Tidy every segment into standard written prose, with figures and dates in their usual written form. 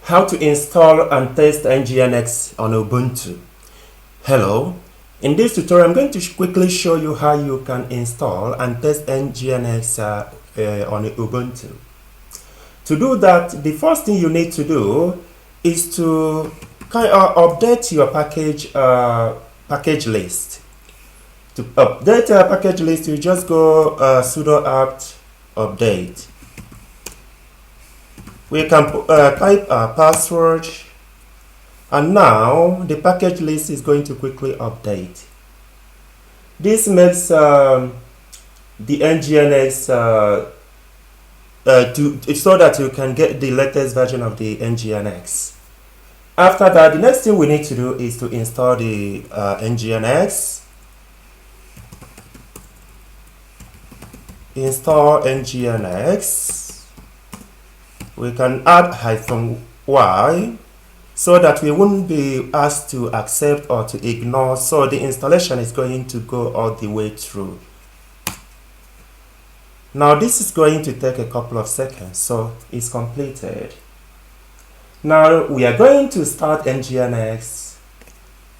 How to install and test Nginx on Ubuntu. Hello, in this tutorial I'm going to quickly show you how you can install and test Nginx on Ubuntu. To do that, the first thing you need to do is to update your package list. To update your package list, you just go sudo apt update. We can type our password, and now the package list is going to quickly update. This makes the Nginx so that you can get the latest version of the Nginx. After that, the next thing we need to do is to install the Nginx. Install Nginx. We can add -y so that we won't be asked to accept or to ignore, so the installation is going to go all the way through. Now this is going to take a couple of seconds, so it's completed. Now we are going to start Nginx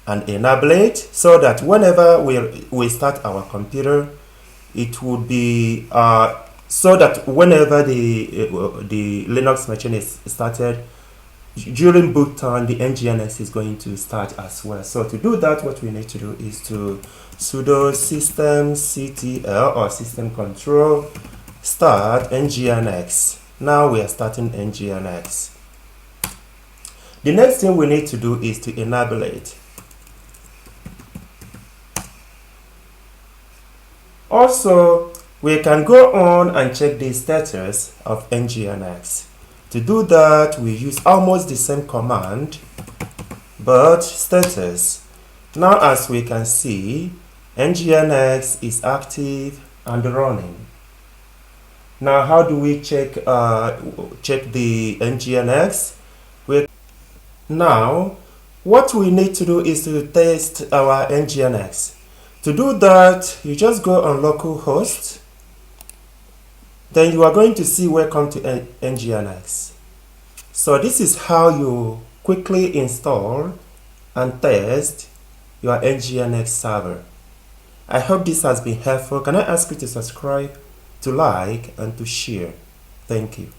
and enable it so that whenever we start our computer, it would be so that whenever the Linux machine is started, during boot time, the Nginx is going to start as well. So to do that, what we need to do is to sudo systemctl or system control start Nginx. Now we are starting Nginx. The next thing we need to do is to enable it. Also, we can go on and check the status of Nginx. To do that, we use almost the same command, but status. Now, as we can see, Nginx is active and running. Now, how do we check the Nginx? Now, what we need to do is to test our Nginx. To do that, you just go on localhost. Then you are going to see welcome to Nginx. So this is how you quickly install and test your Nginx server. I hope this has been helpful. Can I ask you to subscribe, to like, and to share? Thank you.